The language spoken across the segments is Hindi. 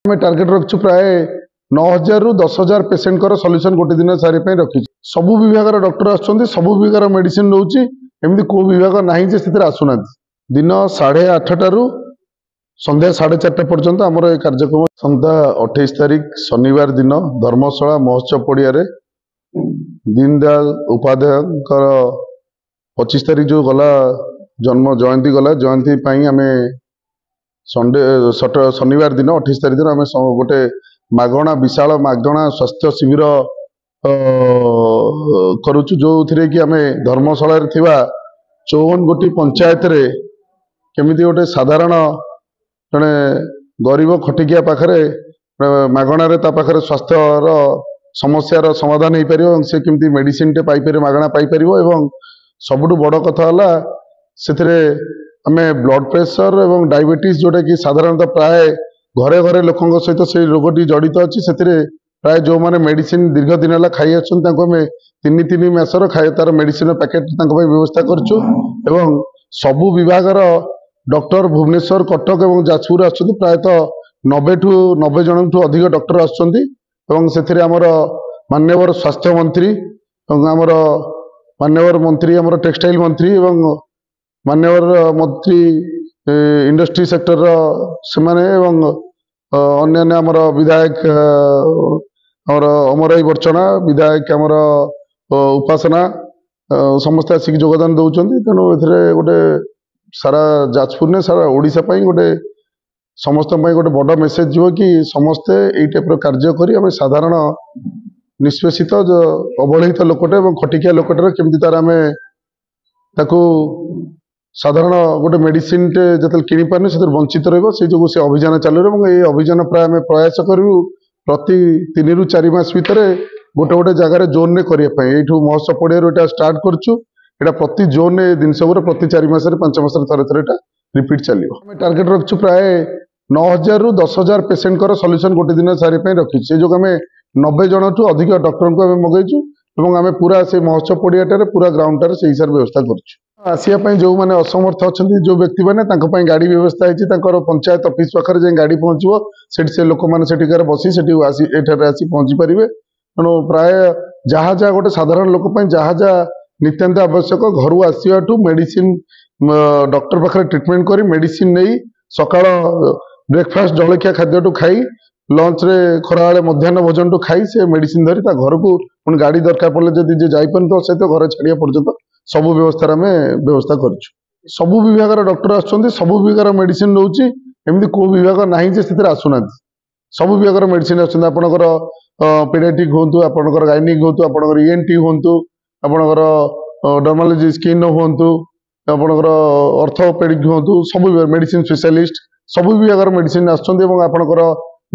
आम टार्गेट रखु प्राय 9000 रु 10,000 पेसेंट सल्यूशन गोटे दिन सारी रखी सबु विभाग डॉक्टर आसुच्च सबु विभाग मेडिसिन रोचे एमती को विभाग ना से आसुना दिन 8:30 रु संध्या 4:30 पर्यंत आमर ये कार्यक्रम संध्या 28 तारिख शनिवार दिन धर्मशाला महोत्सव पड़िया दीनदयाल उपाध्याय 25 तारिख जो गला जन्म जयंती गला जयंती आम संडे शनिवार दिन 28 तारिख दिन आम गोटे मागणा विशाल मागणा स्वास्थ्य शिविर करुचु जो थे कि आम धर्मशाला 54 गोटी पंचायत रे केमिति गोटे साधारण जड़े गरीब खटिकिया पाखरे मागणार पाखरे स्वास्थ्यर समस्यार समाधान हो पार से केमती मेडिसिन टे पाइपर मागणा पाइपर एवं सबुठ बड़ कथा है आम ब्लड प्रेशर एवं डायबिटीज जोटा कि साधारणतः प्राय घरे घरे लोकों सहित से रोगटी जड़ित अच्छी से प्राय जो मैंने मेडिसिन दीर्घ दिन है खाई आम 3 मासर खाई तार मेडिसिन पैकेट व्यवस्था करूँ एवं सबु विभाग डॉक्टर भुवनेश्वर कटक और जाजपुर आसुच्च प्रायतः 90 जन ठू अधिक डॉक्टर आसुच्च आमर मान्यवर स्वास्थ्य मंत्री आमर मान्यवर मंत्री आमर टेक्सटाइल मंत्री एवं मान्यवर मंत्री इंडस्ट्री सेक्टर से अन्य आमर विधायक आमर अमरई बर्चना विधायक आमर उपासना समस्त आसिक योगदान दौरान तेणु ए गोटे सारा जाजपुर ने सारा ओडिशा गोटे समस्त गोटे बड़ मेसेज जीव कि समस्ते यही टाइप कार्य करें साधारण निष्पेषित अवहेलित लोकटे खटिकिया लोकटे केमती तार आम ताकू साधारण गोटे मेडिसिन टे जो कि पारे से वंचित रो से अभियान चालू ये अभियान प्राय आम प्रयास करूँ प्रति 3 रु 4 मास भितर गोटे गोटे जगार जोन में करने यू महोत्सव पड़िया स्टार्ट करूँ एटा प्रति जोन जिनस प्रति 4 मास 5 मास थे रिपीट चलो आम टार्गेट रखु प्राय 9000 रु 10,000 पेसेंट सल्यूशन गोटे दिन सारी रखी से जो आम 90 जन ठू अधिक डॉक्टर को आम मगैचु आम पूरा से महोत्सव पड़िया पूरा ग्राउंड से हिसाब व्यवस्था करें जो मैंने असमर्थ अच्छा जो व्यक्ति मैंने गाड़ी व्यवस्था है पंचायत ऑफिस पाखे जाए गाड़ी पहुँचो से लोक मैंने बसी आसी पहुँची पारे तेणु प्राय जहाँ जहाँ गोटे साधारण लोक जहाँ जहाँ नित्यान्त आवश्यक घर आसवा मेडिसिन डॉक्टर पाखे ट्रिटमेंट कर मेडिसिन नहीं सका ब्रेकफास्ट जलखिया खाद्य खाई लंच रे खरा मध्याह्न भोजन टू खाई से मेडिसिन धरी घर को पुणी गाड़ी दरकार पड़े जब जापन तो सहित घर छाड़िया पर्यंत सबू व्यवस्था आम व्यवस्था करूँ सबु विभाग डॉक्टर आसुच्च सबु विभाग मेडिसिन रोचे एमती को विभाग ना से आसुना सबु विभाग मेडिसिन आसपर पीडियाट्रिक हूँ आपंकर गायनिक हूँ आपंकर ENT हूँ आपंकर डर्मालोजी स्किन हूँ आपंकर ऑर्थोपेडिक हूँ सब मेडिसिन स्पेशलिस्ट सबु विभाग मेडिसिन आसपर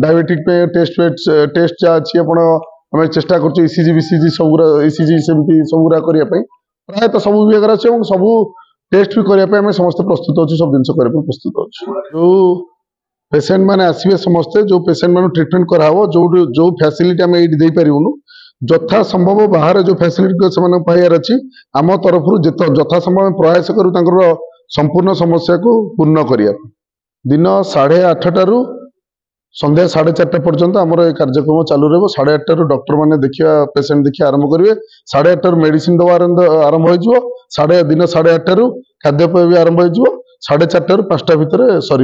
डायबिटिक टेस्ट जहाँ अच्छी आम चेष्टा कर ECG BCG सब ECG सेमती सबुरा करने प्रायतः सब विभाग अच्छे सब टेस्ट भी करने समस्त प्रस्तुत अच्छे सब जिन प्रस्तुत अच्छे जो पेसेंट मैंने आसवे समस्ते जो पेसेंट मान ट्रिटमेंट कराव जो फैसिलिटी आम ये पारूँ जथा संभव बाहर जो फैसिलिटी से पाइबार अच्छी आम तरफ जथा संभव प्रयास करूँ संपूर्ण समस्या को पूर्ण करने दिन 8:30 रु संध्या 4:30 पर्यंत आमर ये कार्यक्रम चालू रहा 8:30 रु डॉक्टर मैंने देखा पेसेंट देखिए आरंभ करेंगे 8:30 रु मेडिसिन दवा आरंभ हो दिन 8:30 रु खाद्यपेय भी आरंभ हो 4:30 रु 5टा भितर सर।